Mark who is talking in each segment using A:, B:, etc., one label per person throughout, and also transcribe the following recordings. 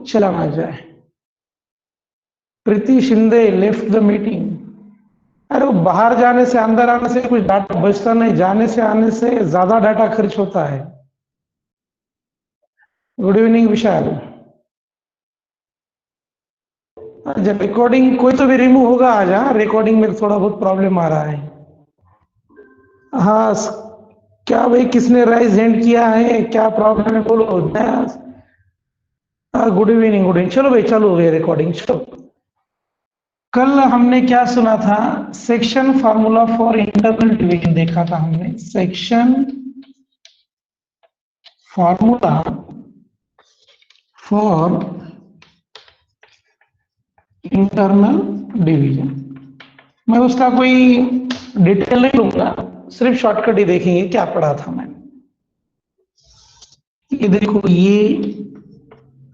A: चला ना जाए। प्रीति शिंदे लेफ्ट द मीटिंग। अरे वो बाहर जाने से अंदर आने से कुछ डाटा बचता नहीं, जाने से आने से ज्यादा डाटा खर्च होता है। गुड इवनिंग विशाल। जब रिकॉर्डिंग कोई तो भी रिमूव होगा आज। हाँ, रिकॉर्डिंग में थोड़ा बहुत प्रॉब्लम आ रहा है। हाँ क्या भाई, किसने राइज हैंड किया है, क्या प्रॉब्लम है बोलो। Good evening good evening. चलो भाई चालू हो गई रिकॉर्डिंग। चलो, कल हमने क्या सुना था? Section formula for internal division देखा था हमने। Section formula for internal division. मैं उसका कोई डिटेल नहीं लूंगा, सिर्फ शॉर्टकट ही देखेंगे क्या पढ़ा था मैंने। ये देखो, ये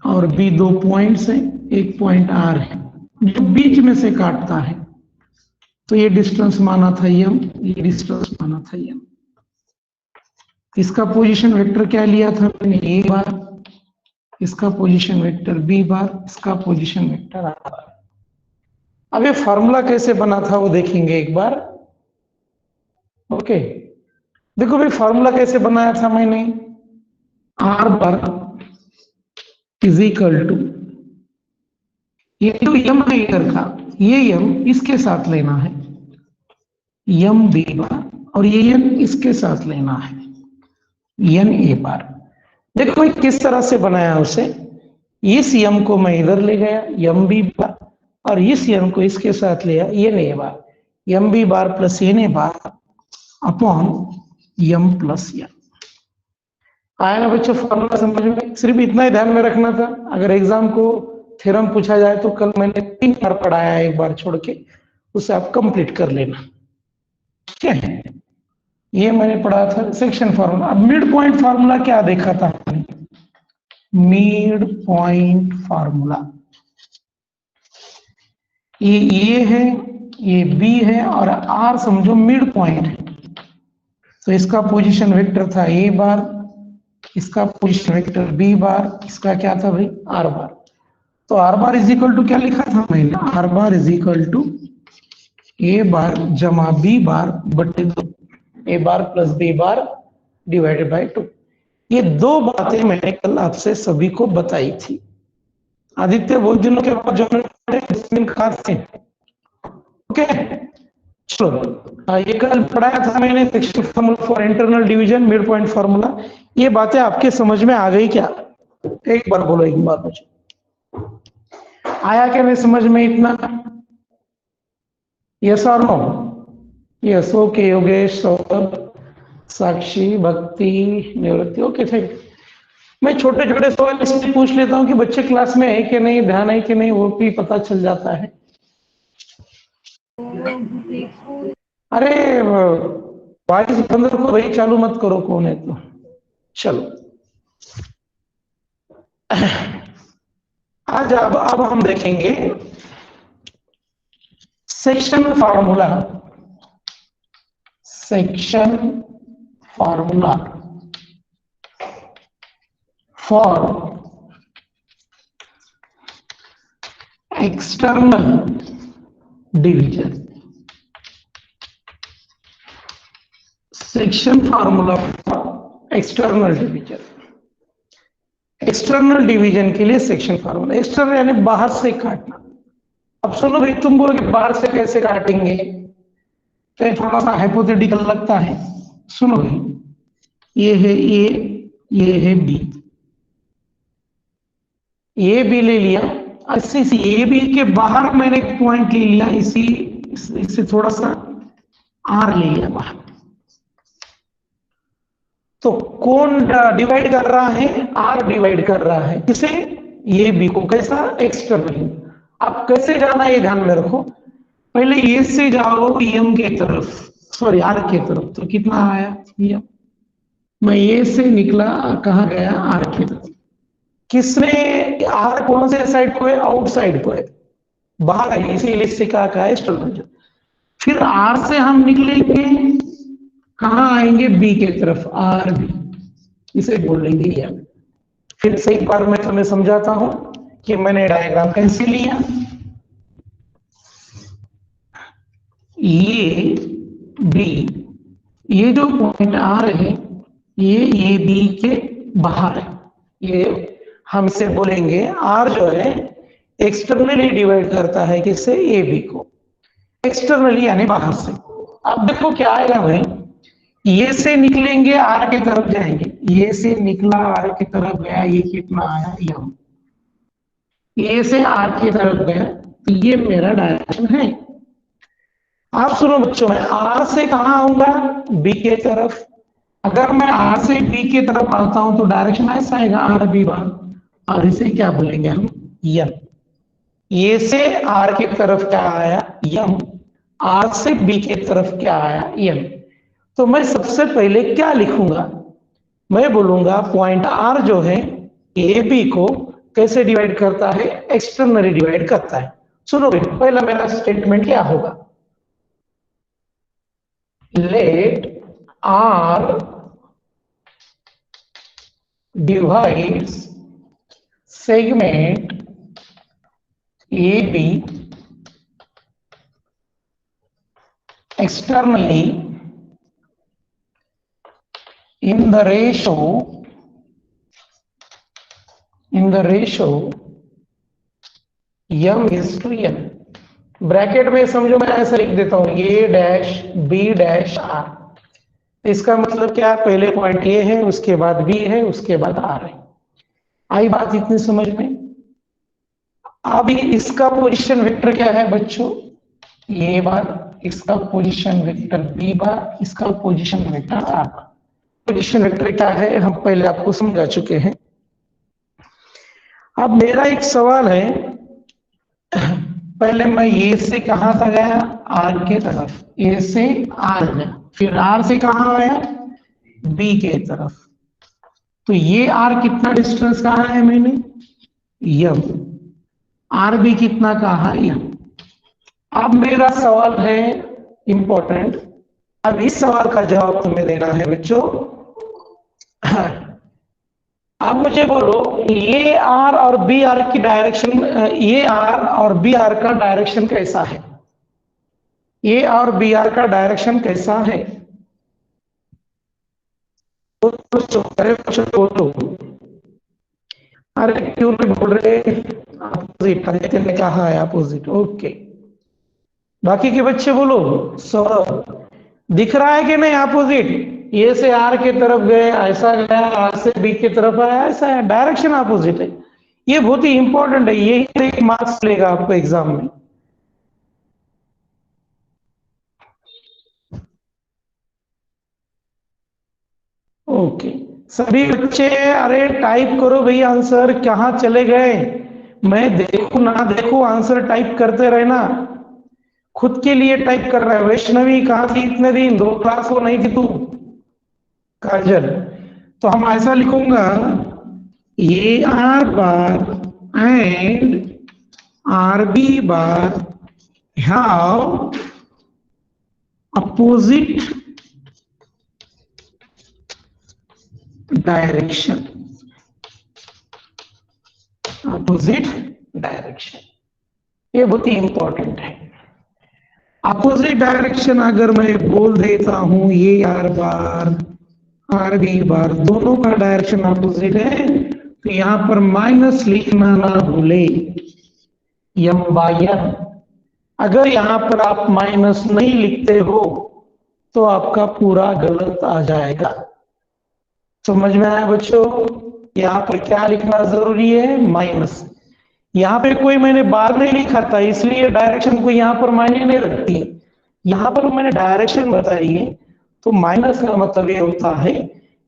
A: और बी दो पॉइंट्स हैं, एक पॉइंट आर है जो बीच में से काटता है, तो ये डिस्टेंस माना था यम, ये डिस्टेंस माना था यम। इसका पोजीशन वेक्टर क्या लिया था मैंने? ए बार। इसका पोजीशन वेक्टर बी बार, इसका पोजीशन वेक्टर आर बार। अब ये फॉर्मूला कैसे बना था वो देखेंगे एक बार। ओके, देखो भाई फॉर्मूला कैसे बनाया था मैंने। R bar is equal to, ये तो यम है इधर का, ये यम इसके साथ लेना है, यम बी बार, और ये यम इसके साथ लेना है, यन ए बार। देखो मैं किस तरह से बनाया उसे। इस यम को मैं इधर ले गया, यम बी बार, और इस यम को इसके साथ लिया, यन ए बार। यम बी बार प्लस यन ए बार अपॉन यम प्लस यन। आया ना बच्चों फॉर्मूला समझ में? सिर्फ इतना ही ध्यान में रखना था। अगर एग्जाम को थ्योरम पूछा जाए तो कल मैंने 3 बार पढ़ाया है, एक बार छोड़ के, उसे आप कंप्लीट कर लेना। ठीक है, ये मैंने पढ़ा था सेक्शन फार्मूला। अब मिड पॉइंट फार्मूला क्या देखा था हमने? मिड पॉइंट फार्मूला, ये ए है, ये बी है, और आर समझो मिड पॉइंट है। तो इसका पोजीशन वेक्टर था ए बार, इसका पोजीशन वेक्टर बी बार, इसका क्या था भाई? R bar. तो R bar is equal to क्या लिखा था मैंने? R bar is equal to A bar जमा बी बार बटे 2, A bar plus B bar divided by 2। ये दो बातें मैंने कल आपसे सभी को बताई थी। आदित्य बहुत दिनों के बाद जो मैंने कहा थे। ओके चलो, ये कल पढ़ाया था मैंने section formula for internal division, mid point formula. ये बातें आपके समझ में आ गई क्या? एक बार बोलो, एक बार मुझे आया क्या मैं समझ में इतना? यस और no? Yes. Okay Yogesh, Saurabh, Sakshi, Bhakti, Nivritti. Okay thank. मैं छोटे छोटे सवाल इसलिए पूछ लेता हूँ कि बच्चे क्लास में है कि नहीं, ध्यान है कि नहीं, वो भी पता चल जाता है। अरे वॉइस बंद रखो भाई, चालू मत करो, कौन है तो। चलो आज अब हम देखेंगे section formula. Section formula for external division. Section formula for external division. External division के लिए सेक्शन फार्मूला। एक्सटर्नल यानी बाहर से काटना। अब सुनो भाई, तुम बोलोगे बाहर से कैसे काटेंगे, तो थोड़ा सा हाइपोथेटिकल लगता है। सुनो भाई, ये है ए, ये है बी, ए बी ले लिया। इसी ए बी के बाहर मैंने एक पॉइंट ले लिया, इससे थोड़ा सा आर ले लिया बाहर। तो कौन डिवाइड कर रहा है? आर डिवाइड कर रहा है किसे? ये बी को। कैसा? एक्सटर्नली। अब कैसे जाना है ये ध्यान में रखो। पहले ए से जाओ एम के तरफ, सॉरी आर के तरफ, तो कितना आया एम। मैं ए से निकला, कहा गया? आर की तरफ। किसने? आर कौन से साइड को है? आउटसाइड को है, बाहर है, इसीलिए इससे क्या कहा है? एक्सटर्नल। फिर आर से हम निकलेंगे, कहां आएंगे? बी के तरफ, आर बी, इसे बोलेंगे एम। फिर से एक बार मैं तुम्हें समझाता हूं। कि मैंने डायग्राम कैसे लिया, ये बी, ये जो पॉइंट आर है ये बी के बाहर है, ये हम इसे बोलेंगे आर जो है एक्सटर्नली डिवाइड करता है किससे, ए बी को, एक्सटर्नली यानी बाहर से। अब देखो क्या आएगा भाई, ये से निकलेंगे आर के तरफ जाएंगे, ये से निकला आर की तरफ गया, ये कितना आया यम, ये से आर की तरफ गया, तो ये मेरा डायरेक्शन है। आप सुनो बच्चों, मैं आर से कहां आऊंगा, बी के तरफ। अगर मैं आर से बी की तरफ आता हूं तो डायरेक्शन ऐसा आएगा आर बी बार, और इसे क्या बोलेंगे हम, यम। ये से आर की तरफ क्या आया, यम, आर से बी की तरफ क्या आया, यम। तो मैं सबसे पहले क्या लिखूंगा, मैं बोलूंगा पॉइंट आर जो है ए बी को कैसे डिवाइड करता है, एक्सटर्नली डिवाइड करता है। सुनो भाई, पहला मेरा स्टेटमेंट क्या होगा, let R divides segment AB externally in the ratio m is to n। Bracket में समझो मैं ऐसा लिख देता हूं, ए डैश बी डैश आर। इसका मतलब क्या, पहले पॉइंट ए है, उसके बाद बी है, उसके बाद आर है। आई बात इतनी समझ में। अब इसका पोजीशन वेक्टर क्या है बच्चों, ए बार, इसका पोजीशन वेक्टर बी बार, इसका position vector are bar. Position vector क्या है हम पहले आपको समझा चुके हैं। अब मेरा एक सवाल है, पहले मैं ए से कहां था गया, आर के तरफ, ए से आर गया, फिर आर से कहां आया, बी के तरफ। तो ये आर कितना डिस्टेंस कहा है मैंने, यम, आर बी कितना कहा, यम। अब मेरा सवाल है इंपॉर्टेंट, अब इस सवाल का जवाब तुम्हें देना है बच्चों। अब मुझे बोलो, ये आर और बी आर की डायरेक्शन, ये आर और बी आर का डायरेक्शन कैसा है, ये और बी आर का डायरेक्शन कैसा है, बोलो। अरे क्यों नहीं बोल रहे, अपोजिट ने कहा है अपोजिट, ओके। बाकी के बच्चे बोलो, सौरभ दिख रहा है कि नहीं अपोजिट, ये से आर के तरफ गए ऐसा गया, आर से बी की तरफ आया ऐसा है, डायरेक्शन अपोजिट है। ये बहुत ही इंपॉर्टेंट है, यही एक मार्क्स लेगा आपको एग्जाम में। ओके सभी बच्चे, अरे टाइप करो भैया आंसर, कहाँ चले गए, मैं देखू ना देखू आंसर टाइप करते रहना, खुद के लिए टाइप कर रहा है। वैष्णवी कहाँ थी इतने दिन, 2 क्लास को नहीं थी तू, काजल। तो हम ऐसा लिखूंगा, ये R bar and R B bar have opposite direction, opposite direction, ये बहुत ही इंपॉर्टेंट है। अपोजिट डायरेक्शन अगर मैं बोल देता हूं, ये R bar R B bar दोनों का डायरेक्शन अपोजिट है, तो यहां पर माइनस लिखना ना भूले, यम बाय एन। अगर यहां पर आप माइनस नहीं लिखते हो तो आपका पूरा गलत आ जाएगा। समझ में आया बच्चों, यहाँ पर क्या लिखना जरूरी है, माइनस। यहाँ पे कोई मैंने बार नहीं लिखा था, इसलिए डायरेक्शन को यहाँ पर मायने नहीं रखती, यहाँ पर मैंने डायरेक्शन बताई है, तो माइनस का मतलब ये होता है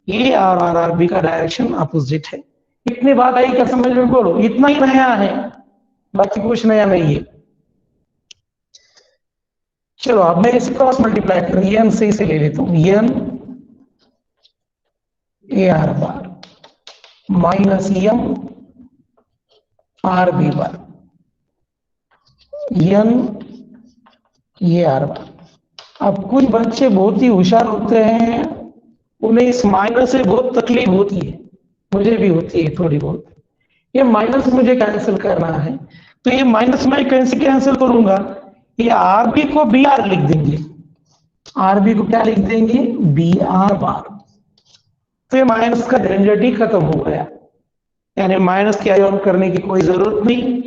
A: ये आर आर आर बी का डायरेक्शन अपोजिट है। इतनी बात आई क्या समझ में, बोलो, इतना ही नया है, बाकी कुछ नया नहीं है। चलो अब मैं इसे क्रॉस मल्टीप्लाई कर एन से इसे ले लेता हूं, N A R bar minus M R B bar, N A R bar. अब कुछ बच्चे बहुत ही होशियार होते हैं, उन्हें इस माइनस से बहुत तकलीफ होती है, मुझे भी होती है थोड़ी बहुत। ये माइनस मुझे कैंसिल करना है, तो ये माइनस मैं कैसे कैंसिल करूंगा, ये आर बी को बी आर लिख देंगे, आर बी को क्या लिख देंगे, बी आर बार। तो ये माइनस का झंझट ही खत्म हो गया, यानी माइनस की ऑन करने की कोई जरूरत नहीं।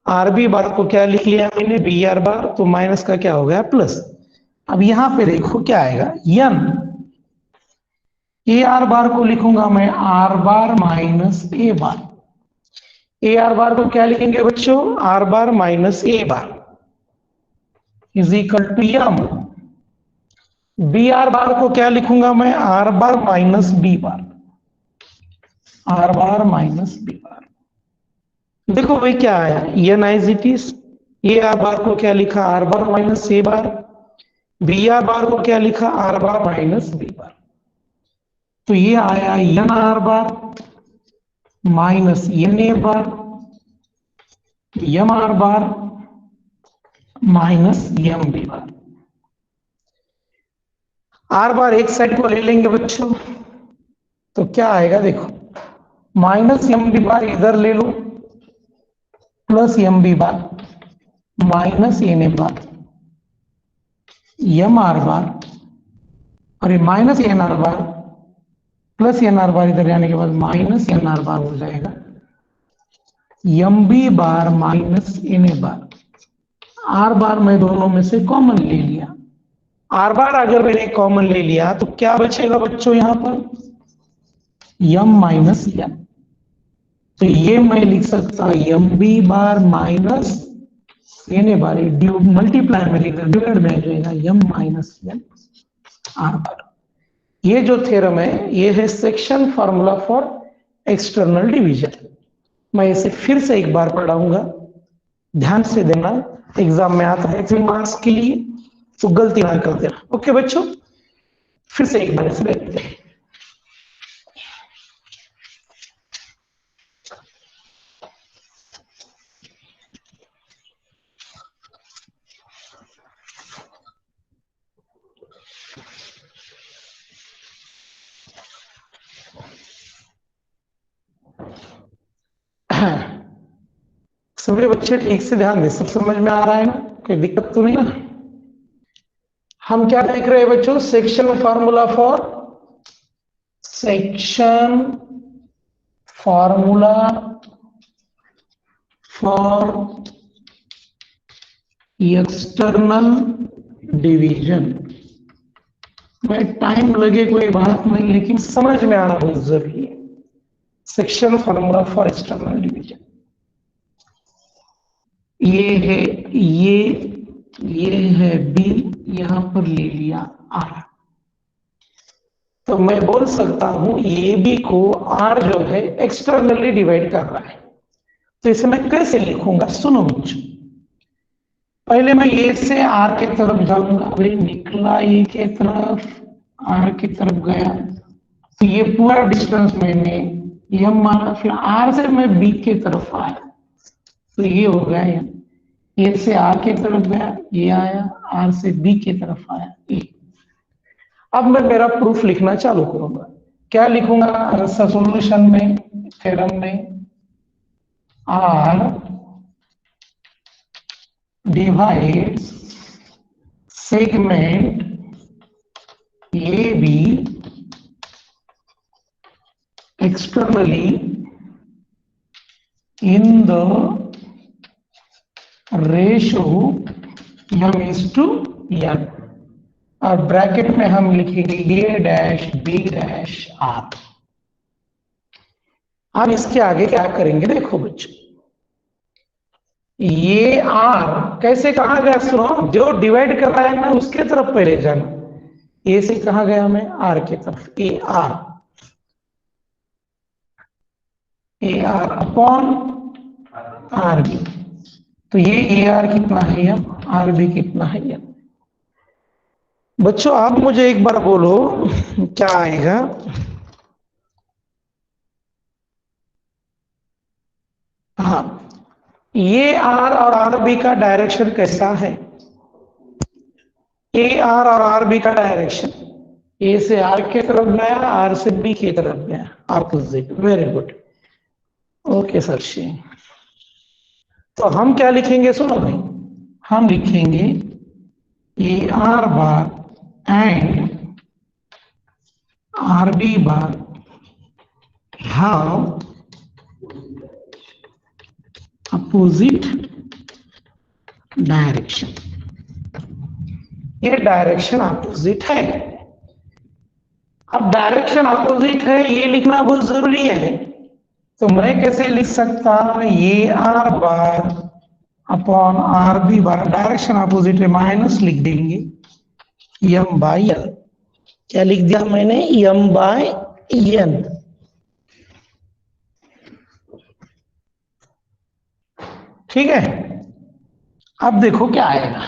A: आर बी बार को क्या लिख लिया मैंने, बी आर बार, तो माइनस का क्या हो गया, प्लस। अब यहां पे देखो क्या आएगा, एन ए आर बार को लिखूंगा मैं R bar minus A bar. A R bar को क्या लिखेंगे बच्चों, R bar minus A bar is equal to M. B R bar को क्या लिखूंगा मैं, R bar minus B bar, R bar minus B bar. देखो भाई क्या आया, N I T. A R bar को क्या लिखा, R bar minus A bar. B R bar को क्या लिखा, R bar minus B bar. तो ये आया N R bar minus N A bar, M R bar minus M B bar. R bar एक साइड को ले लेंगे बच्चों, तो क्या आएगा देखो, माइनस एम बी बार इधर ले लो, plus M B bar minus N A bar, M R bar, और ये minus N R bar plus N R bar इधर जाने के बाद माइनस एन आर बार हो जाएगा, M B bar minus N A bar. R bar मैं दोनों में से कॉमन ले लिया, आर बार अगर मैंने कॉमन ले लिया तो क्या बचेगा बच्चों, यहां पर एम माइनस एन। तो ये मैं लिख सकता M B bar minus N A bar, multiply में डिवाइड में आ जाएगा M minus N R bar. ये जो थ्योरम है ये है section formula for external division. मैं इसे फिर से एक बार पढ़ाऊंगा, ध्यान से देना, एग्जाम में आता है 3 मार्क्स के लिए, तो गलती ना कर देना। ओके बच्चों, फिर से एक बार इसे देखते हैं। सभी बच्चे ठीक से ध्यान दें, सब समझ में आ रहा है ना, कोई दिक्कत तो नहीं ना। हम क्या देख रहे हैं बच्चों, section formula for external division. में टाइम लगे कोई बात नहीं, लेकिन समझ में आना बहुत जरूरी है। Section formula for external division ये है, ये है बी, यहां पर ले लिया आर, तो मैं बोल सकता हूं ए बी को आर जो है एक्सटर्नली डिवाइड कर रहा है। तो इसे मैं कैसे लिखूंगा, सुनो बच्चों, पहले मैं ए से आर की तरफ जाऊंगा, अभी निकला ए की तरफ, आर की तरफ गया, तो ये पूरा डिस्टेंस मैंने एम माना, फिर आर से मैं बी की तरफ आया, तो ये हो गया एम। ए से आर की तरफ गया, ये आया, आर से बी की तरफ आया, ए। अब मैं मेरा प्रूफ लिखना चालू करूंगा। क्या लिखूंगा सॉल्यूशन में, थ्योरम में, R divide segment A B externally in the ratio m is to n, और ब्रैकेट में हम लिखेंगे A dash B dash R. अब इसके आगे क्या करेंगे देखो बच्चों, ये आर कैसे कहा गया, सुनो, जो डिवाइड कर रहा है ना उसके तरफ पहले जाना। ए से कहा गया मैं आर की तरफ, A R upon R B. तो ये ए आर कितना है एम, आर बी कितना है एम। बच्चों आप मुझे एक बार बोलो क्या आएगा, हाँ, ये आर और आर बी का डायरेक्शन कैसा है, ए आर और आर बी का डायरेक्शन, ए से आर की तरफ गया, आर से बी की तरफ गया, opposite, very good. Okay sir ji. तो हम क्या लिखेंगे सुनो भाई, हम लिखेंगे A R bar and R B bar have opposite direction. ये डायरेक्शन अपोजिट है। अब डायरेक्शन अपोजिट है ये लिखना बहुत जरूरी है। तो मैं कैसे लिख सकता, ये R bar upon R B bar, direction opposite है, माइनस लिख देंगे एम बाई एल। क्या लिख दिया मैंने, एम बाई एन। ठीक है, अब देखो क्या आएगा।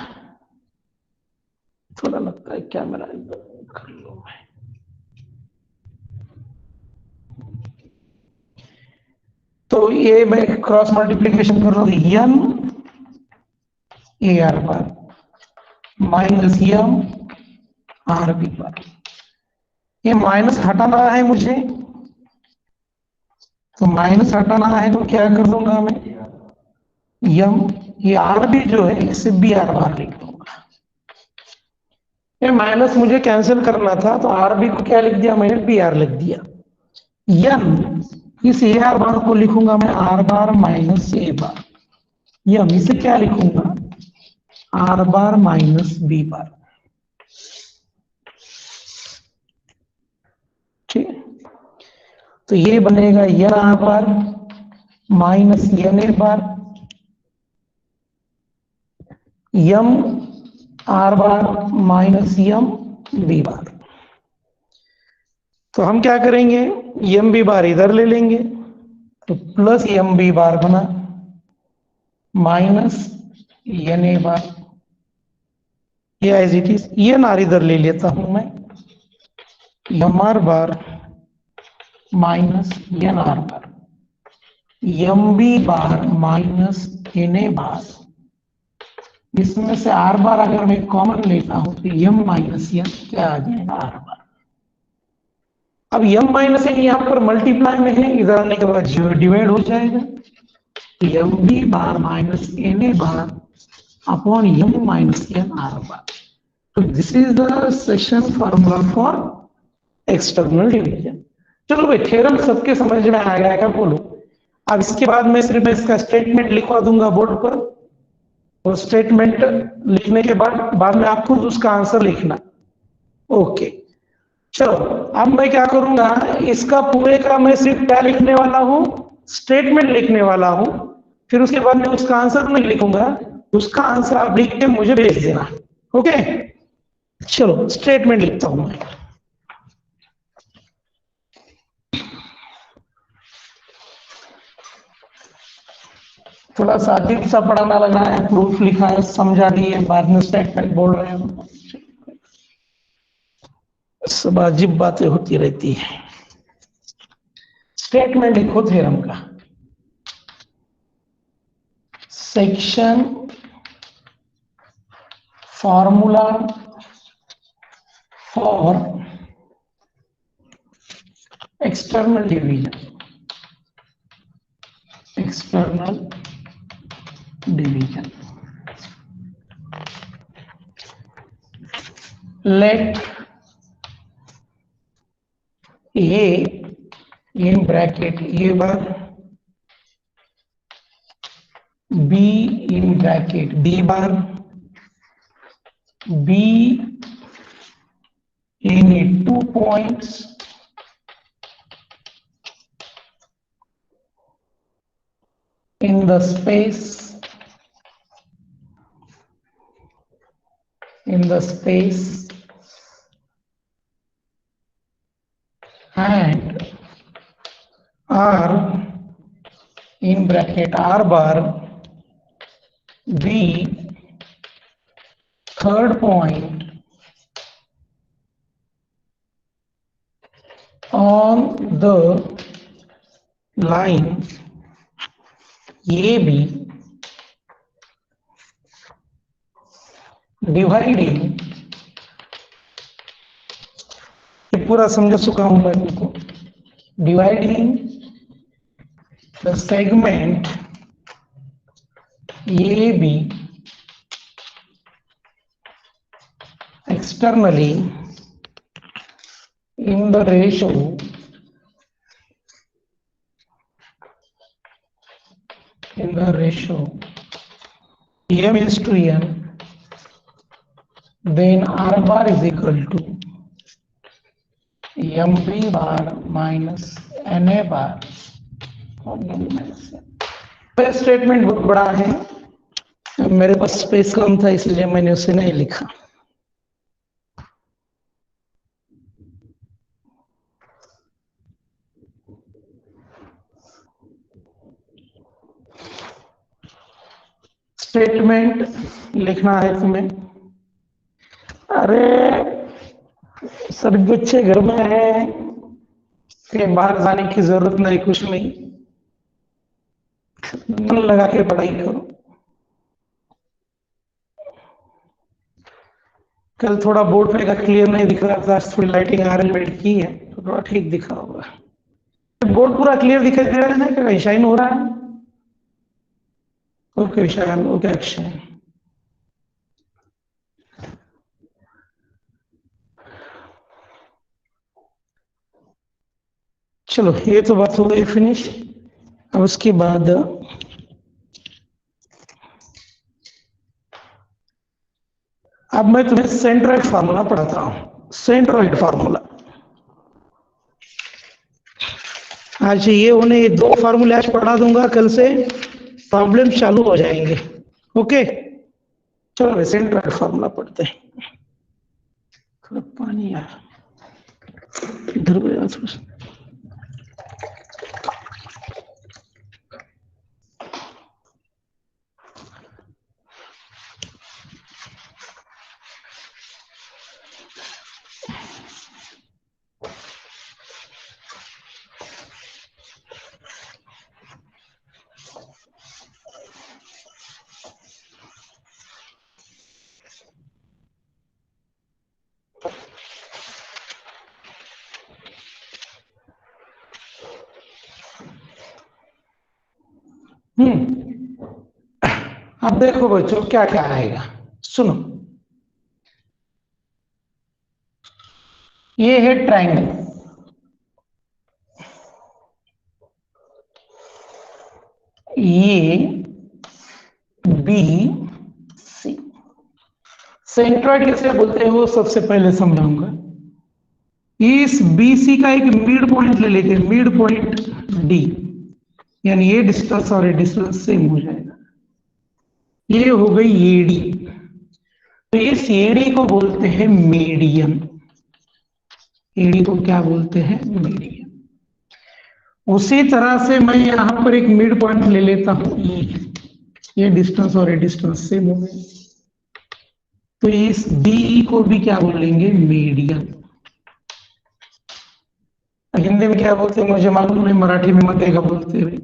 A: थोड़ा लगता है क्या मेरा कर लो मैं। तो ये मैं क्रॉस मल्टीप्लीकेशन कर रहा हूं, एन ए आर पर माइनस एम आर बी पर। ये माइनस हटाना है मुझे, तो माइनस हटाना है तो क्या कर दूंगा मैं, एम, ये आर बी जो है इसे बी आर बार लिख दूंगा। ये माइनस मुझे कैंसिल करना था, तो आर बी को क्या लिख दिया मैंने, बी आर लिख दिया। एम, इस ए आर बार को लिखूंगा मैं R bar minus A bar. M इसे क्या लिखूंगा, R bar minus B bar. ठीक है, तो ये बनेगा N R bar minus N A bar, M R bar minus M B bar. तो हम क्या करेंगे, एम बी बार इधर ले लेंगे, तो प्लस एम बी बार बना माइनस एन ए बार, ये as it is. N R इधर ले लेता हूं मैं, M R bar minus N R bar, M B bar minus N A bar. इसमें से आर बार अगर मैं कॉमन लेता हूं तो एम माइनस एन क्या आ जाएगा, आर बार। अब एम माइनस एन यहां पर मल्टीप्लाई में है, इधर आने के बाद डिवाइड हो जाएगा, M B bar minus N A bar upon M minus N R bar. तो this is the section formula for external division. चलो भाई, थ्योरम सबके समझ में आ गया क्या बोलो। अब इसके बाद मैं सिर्फ इसका स्टेटमेंट लिखवा दूंगा बोर्ड पर, और स्टेटमेंट लिखने के बाद में आपको उसका आंसर लिखना। ओके, चलो अब मैं क्या करूंगा, इसका पूरे का मैं सिर्फ क्या लिखने वाला हूं, स्टेटमेंट लिखने वाला हूं। फिर उसके बाद मैं उसका आंसर नहीं लिखूंगा, उसका आंसर आप लिख के मुझे भेज देना। ओके, चलो स्टेटमेंट लिखता हूं मैं। थोड़ा सा अजीब सा पढ़ाना लगा है, प्रूफ लिखा है, समझा दिए, बाद में स्टेटमेंट बोल रहे हो, सब अजीब बातें होती रहती है। स्टेटमेंट लिखो थ्योरम का, section formula for external division, external division. Let A in bracket a bar, b in bracket b bar, b in 2 points in the space and r in bracket r bar, b third point on the line AB dividing, पूरा समझ चुका हूं मैं इनको, dividing the segment AB externally in the ratio M is to N, then R bar is equal to MB bar minus NA bar और statement बहुत बड़ा है, मेरे पास स्पेस कम था इसलिए मैंने उसे नहीं लिखा। स्टेटमेंट लिखना है तुम्हें। अरे सभी बच्चे घर में हैं, कहीं बाहर जाने की जरूरत नहीं, कुछ नहीं, मन लगा के पढ़ाई करो। कल थोड़ा बोर्ड पे का क्लियर नहीं दिख रहा था, थोड़ी लाइटिंग अरेंजमेंट की है तो थोड़ा ठीक दिखा होगा। बोर्ड पूरा क्लियर दिखाई दे रहा है ना, क्या शाइन हो रहा है? Okay shine, okay Akshay. चलो ये तो बात हो गई फिनिश। अब उसके बाद अब मैं तुम्हें सेंट्रॉइड फार्मूला पढ़ाता हूं। सेंट्रॉइड फार्मूला आज ये होने, ये दो फार्मूले आज पढ़ा दूंगा, कल से प्रॉब्लम चालू हो जाएंगे। ओके चलो सेंट्रॉइड फार्मूला पढ़ते हैं। थोड़ा पानी यार इधर गया थोड़ा। अब देखो बच्चों क्या क्या आएगा, सुनो। ये है ट्रायंगल, ये बी सी। सेंट्रॉइड कैसे बोलते हैं वो सबसे पहले समझाऊंगा। इस बी सी का एक मिड पॉइंट ले लेते हैं, मिड पॉइंट डी, यानी ये डिस्टेंस और ये डिस्टेंस सेम हो जाएगा। ये हो गई एडी, तो इस एडी को बोलते हैं मीडियन। एडी को क्या बोलते हैं? मीडियन। उसी तरह से मैं यहां पर एक मिड पॉइंट ले लेता हूं, ये डिस्टेंस और ये डिस्टेंस सेम हो गए, तो इस डी को भी क्या बोलेंगे? मीडियन। हिंदी में क्या बोलते हैं मुझे मालूम नहीं, मराठी में मत देगा बोलते हुए।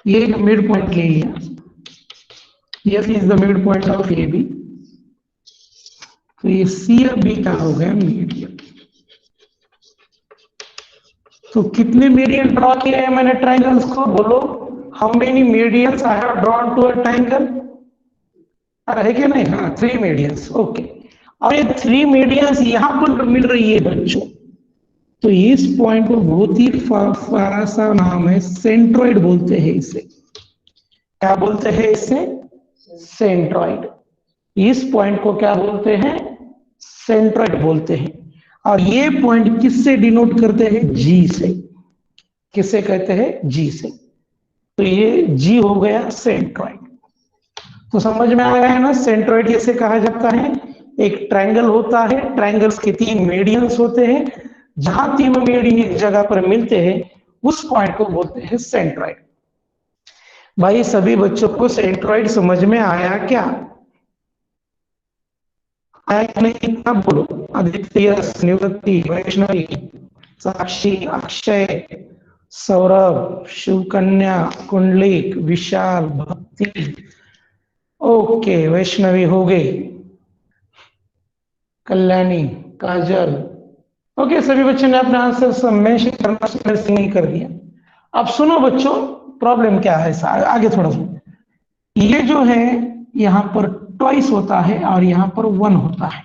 A: ये एक मिड पॉइंट ले लिया, yes is the midpoint of A B, तो ये सी और बी का हो गया मीडियन। तो कितने मीडियन ड्रॉ किए हैं मैंने ट्राइंगल्स को? बोलो, how many medians I have drawn to a triangle? है कि नहीं? हाँ 3 मीडियंस। ओके, और ये 3 मीडियंस यहां पर मिल रही है बच्चों, तो इस पॉइंट को बहुत ही प्यारा सा नाम है, सेंट्रॉइड बोलते हैं इसे। क्या बोलते हैं इसे? सेंट्रॉइड। इस पॉइंट को क्या बोलते हैं? सेंट्रॉइड बोलते हैं। और ये पॉइंट किससे डिनोट करते हैं? जी से। किससे कहते हैं? जी से। तो ये जी हो गया सेंट्रॉइड। तो समझ में आ गया है ना सेंट्रॉइड कैसे कहा जाता है? एक ट्रायंगल होता है, ट्रायंगल्स के 3 मीडियंस होते हैं, जहां तीनों मीडियन एक जगह पर मिलते हैं उस पॉइंट को बोलते हैं सेंट्रॉइड। भाई सभी बच्चों को सेंट्रॉइड समझ में आया क्या? आया नहीं? अब बोलो। आदित्य, निवृत्ति, वैष्णवी, साक्षी, अक्षय, सौरभ, शिवकन्या, कुंडलिक, विशाल, भक्ति। ओके, वैष्णवी हो गई, कल्याणी, काजल। ओके, सभी बच्चों ने अपना आंसर सब मेंशन करना नहीं कर दिया। अब सुनो बच्चों, प्रॉब्लम क्या है, आगे थोड़ा सा। ये जो है यहां पर ट्वाइस होता है और यहां पर 1 होता है।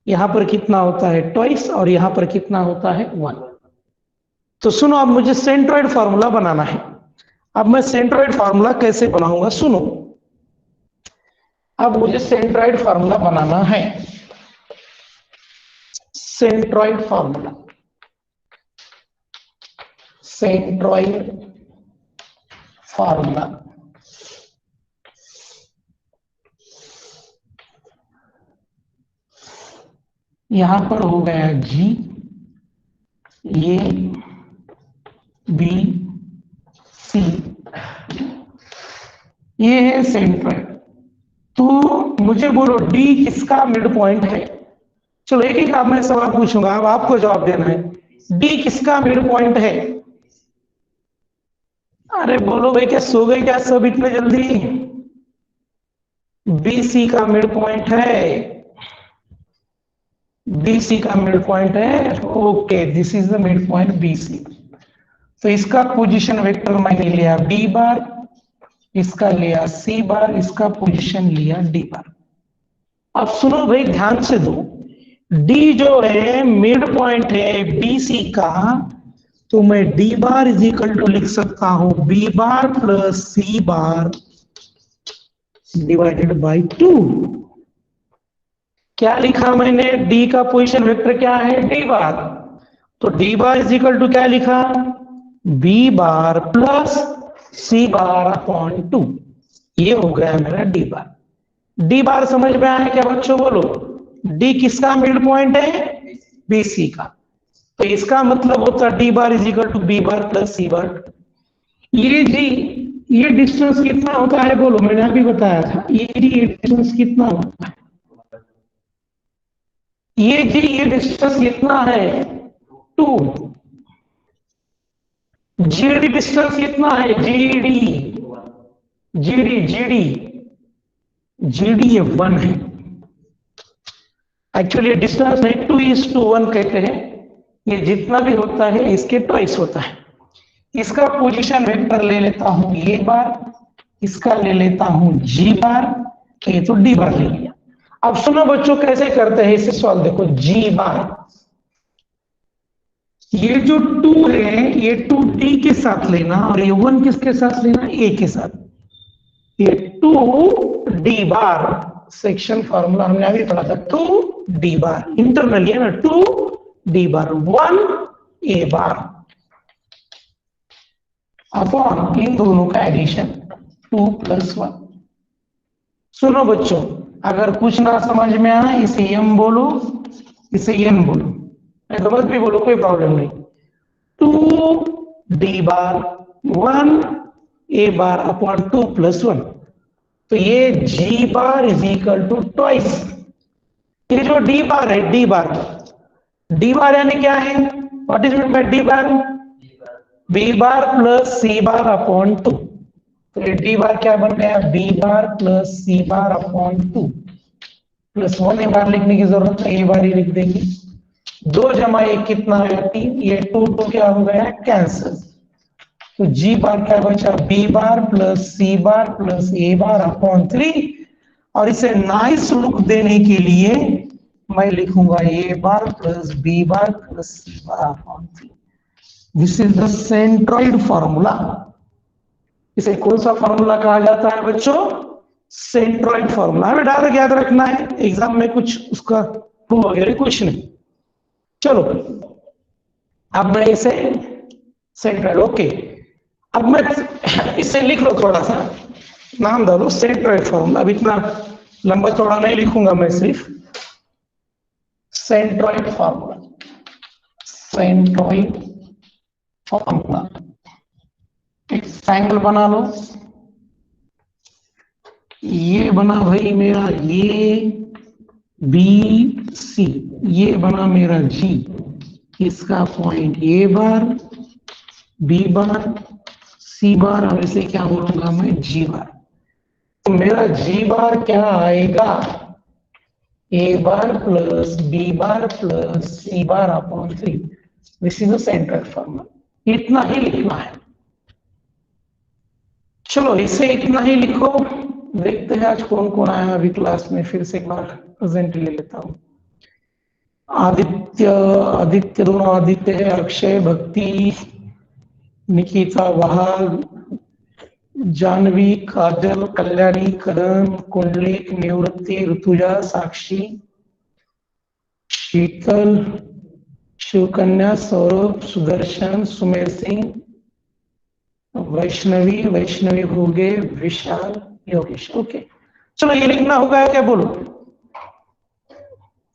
A: यहां पर कितना होता है, ट्वाइस, और यहां पर कितना होता है, 1। तो सुनो, अब मुझे सेंट्रोइड फार्मूला बनाना है। अब मैं सेंट्रोइड फार्मूला कैसे बनाऊंगा, सुनो। अब मुझे सेंट्रोइड फार्मूला बनाना है। Centroid formula, centroid formula. यहां पर हो गया जी, ये बी सी, ये है सेंट्रोइड। तो मुझे बोलो डी किसका मिड पॉइंट है। चलो एक एक आप मैं सवाल पूछूंगा, अब आपको जवाब देना है। डी किसका मिड पॉइंट है। अरे बोलो भाई, क्या सो गए क्या सब इतने जल्दी। बी सी का मिड पॉइंट है, बीसी का मिड पॉइंट है। Okay, this is the mid point BC. तो इसका पोजीशन वेक्टर मैंने लिया बी बार, इसका लिया सी बार, इसका पोजीशन लिया डी बार। अब सुनो भाई, ध्यान से दो। डी जो है मिड पॉइंट है बीसी का, तो मैं D bar is equal to लिख सकता हूं B bar plus C bar divided by 2। क्या लिखा मैंने, डी का पोजीशन वेक्टर क्या है, डी बार। तो D bar is equal to क्या लिखा, B bar plus C bar upon 2। ये हो गया मेरा डी बार। डी बार समझ में आया क्या बच्चों, बोलो। डी किसका मिड पॉइंट है, बीसी का। तो इसका मतलब होता है D bar is equal to B bar plus C bar. ये जी, ये डिस्टेंस कितना होता है बोलो, मैंने अभी बताया था। ये जी, ये डिस्टेंस कितना होता है, ये जी, ये डिस्टेंस कितना है, 2। जीडी डिस्टेंस कितना है, जीडी, जीडी जीडी जीडी ये 1 है। एक्चुअली डिस्टेंस है 2:1 कहते हैं। ये जितना भी होता है इसके ट्वाइस होता है। इसका पोजीशन वेक्टर ले लेता हूं ये बार, इसका ले लेता हूं जी बार, तो ये तो डी बार ले लिया। अब सुनो बच्चों, कैसे करते हैं इसे सॉल्व, देखो जी बार, ये जो 2 है ये 2 डी के साथ लेना, और ये 1 किसके साथ लेना, ए के साथ। ये 2 डी बार, सेक्शन फॉर्मूला हमने अभी पढ़ा था, 2 डी बार इंटरनली है ना, 2 D bar 1 A bar upon इन दोनों का एडिशन 2 + 1। सुनो बच्चों, अगर कुछ ना समझ में आए इसे एम बोलो, इसे एन बोलो, गलत भी बोलो, कोई प्रॉब्लम नहीं। 2 D bar 1 A bar upon 2 + 1। तो ये G bar is equal to twice, ये जो डी बार है, डी बार यानी क्या है, what is mean by D bar, B bar plus C bar upon 2। तो ये डी बार क्या बन गया, B bar plus C bar upon 2 + 1 A bar लिखने की जरूरत है, ए बार ही लिख देंगे। 2 + 1 कितना है, 3। ये 2 क्या हो गया, कैंसिल। तो जी बार क्या बचा, B bar plus C bar plus ए बार अपॉन 3। और इसे नाइस लुक देने के लिए मैं लिखूंगा A bar plus B bar plus C bar upon 3। This is the centroid formula. इसे कौन सा फॉर्मूला कहा जाता है बच्चों, सेंट्रोइड फॉर्मूला। हमें डायरेक्ट याद रखना है, एग्जाम में कुछ उसका प्रूफ वगैरह कुछ नहीं। चलो अब मैं इसे सेंट्रोइड, ओके। अब मैं इसे लिख लो, थोड़ा सा नाम डालो, सेंट्रोइड फॉर्मूला। अब इतना लंबा चौड़ा नहीं लिखूंगा मैं, सिर्फ सेंट्रोइड फॉर्मूला, सेंट्रोइड फॉर्मूला। एक ट्रायंगल बना लो, ये बना भाई मेरा ये बी सी, ये बना मेरा जी, इसका पॉइंट ए बार, बी बार, सी बार, और इसे क्या बोलूंगा मैं, जी बार। तो मेरा जी बार क्या आएगा, A bar plus B bar plus C bar upon 3। This is the centroid formula. इतना ही लिखना है। चलो इसे इतना ही लिखो। देखते हैं आज कौन कौन आया अभी क्लास में, फिर से एक बार प्रेजेंट ले लेता हूँ। आदित्य, आदित्य दोनों आदित्य है, अक्षय, भक्ति, निकिता, वहाग, जानवी, काजल, कल्याणी, करण, कुंडलिक, निवृत्ति, ऋतुजा, साक्षी, शीतल, शिवकन्या, सौरभ, सुदर्शन, सुमेर सिंह, वैष्णवी, वैष्णवी भोगे, विशाल, योगेश। ओके चलो ये लिखना हो गया क्या, बोलो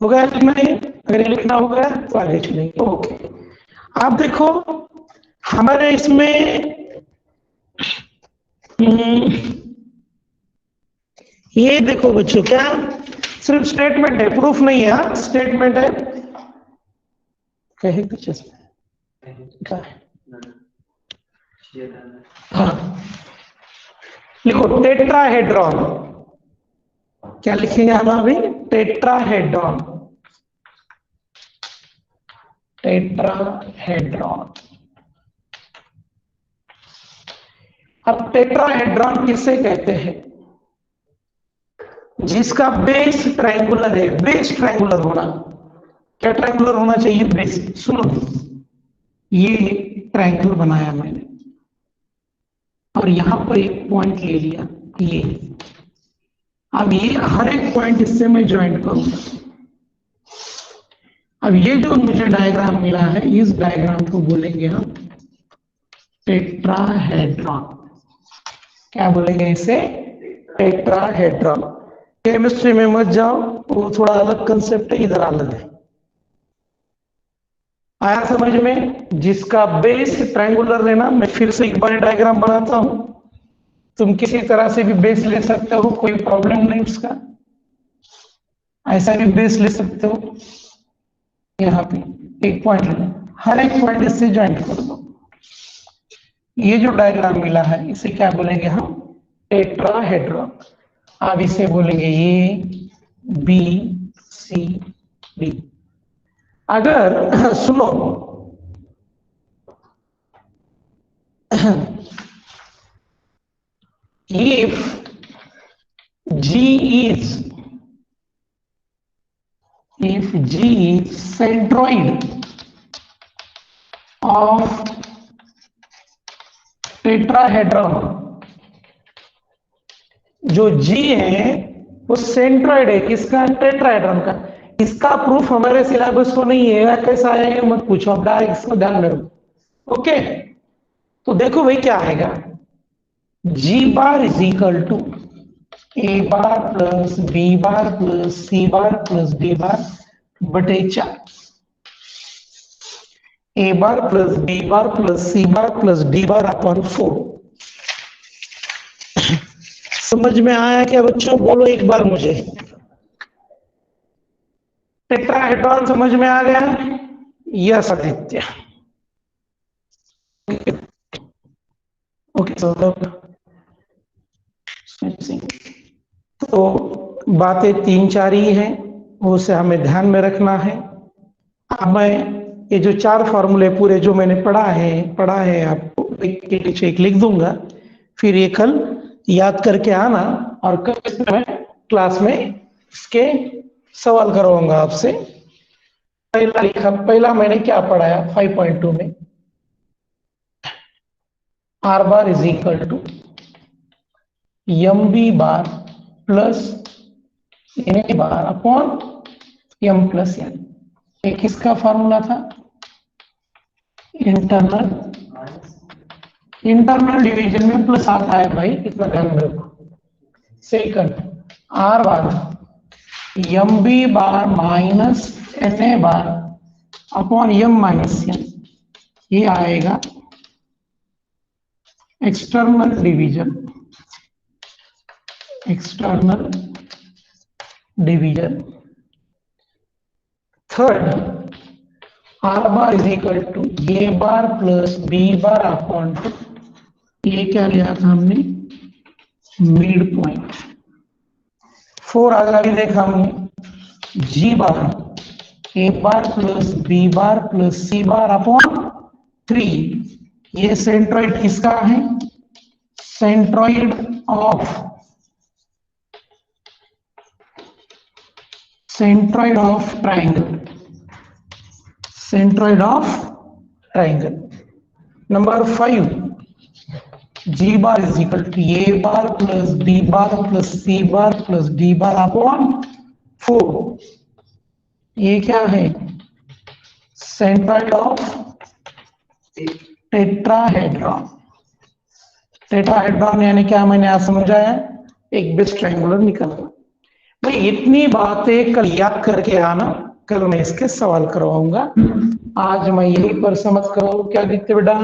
A: हो गया लिखना है? अगर ये लिखना हो गया तो आगे चलेंगे। ओके आप देखो हमारे इसमें ये देखो बच्चों, क्या सिर्फ स्टेटमेंट है, प्रूफ नहीं है। हाँ स्टेटमेंट है, कहे कुछ इसमें हाँ लिखो टेट्राहेड्रॉन। क्या लिखेंगे हम अभी? Tetrahedron, tetrahedron. अब टेट्राहेड्रॉन किसे कहते हैं? जिसका बेस ट्रायंगुलर है। बेस ट्रायंगुलर होना, क्या ट्रायंगुलर होना चाहिए? बेस। सुनो ये ट्रायंगल बनाया मैंने और यहां पर एक पॉइंट ले लिया ये। अब ये हर एक पॉइंट इससे मैं ज्वाइन करूंगा। अब ये जो मुझे डायग्राम मिला है, इस डायग्राम को बोलेंगे हम टेट्राहेड्रॉन। क्या बोलेंगे इसे? टेट्राहेड्रॉन। केमिस्ट्री में मत जाओ, वो थोड़ा अलग कंसेप्ट है, इधर अलग है। आया समझ में? जिसका बेस ट्रायंगुलर लेना, मैं फिर से एक बार डायग्राम बनाता हूं, तुम किसी तरह से भी बेस ले सकते हो, कोई प्रॉब्लम नहीं उसका। ऐसा भी बेस ले सकते हो। यहाँ पे एक पॉइंट लेना, हर एक पॉइंट इससे ज्वाइन कर दो। ये जो डायग्राम मिला है इसे क्या बोलेंगे हम? टेट्राहेड्रॉन। अब इसे बोलेंगे ए बी सी डी। अगर सुनो if G is centroid of tetrahedron, जो G है वो सेंट्रॉइड है किसका? टेट्राहेड्रॉन का। इसका प्रूफ हमारे सिलेबस को नहीं है, कैसा आएगा मत पूछो, अब डायरेक्ट इसको ध्यान में रखो। ओके तो देखो भाई क्या आएगा, G bar is equal to A bar plus B bar plus C bar plus D bar बटे 4। A bar plus B bar plus C bar plus D bar upon 4। समझ में आया क्या बच्चों? बोलो एक बार मुझे। टेट्राहेड्रॉन समझ में आ गया? यस आदित्य। ओके तो बातें 3-4 ही हैं, उसे हमें ध्यान में रखना है। अब मैं ये जो 4 फॉर्मूले पूरे जो मैंने पढ़ा है आपको एक के नीचे एक लिख दूंगा, फिर ये कल याद करके आना और कल मैं क्लास में इसके सवाल करवाऊंगा आपसे। पहला लिखा, पहला मैंने क्या पढ़ाया 5.2 में, R bar is equal to M B bar plus N bar upon M plus N. ये किसका फॉर्मूला था? इंटरनल डिवीजन में प्लस आता है भाई, इतना ध्यान में रखो। Second R bar M B bar minus N A bar upon M minus N, ये आएगा external division. External division. Third R bar is equal to A bar plus B bar upon two, ये क्या लिया था हमने? Mid point. 4 आगे भी देखा हमने, जी बार ए bar plus B bar plus C bar upon 3 ये सेंट्रॉइड किसका है? Centroid of triangle, centroid of triangle. Number 5, G bar is equal to A bar plus B bar plus C bar plus D bar upon 4। ये क्या है? Centroid of tetrahedron. Tetrahedron यानी क्या, मैंने आज समझाया, एक बेस ट्रायंगुलर निकलना। भाई इतनी बातें कल याद करके आना, कल मैं इसके सवाल करवाऊंगा। आज मैं यही पर समझ करो क्या लिखते बेटा?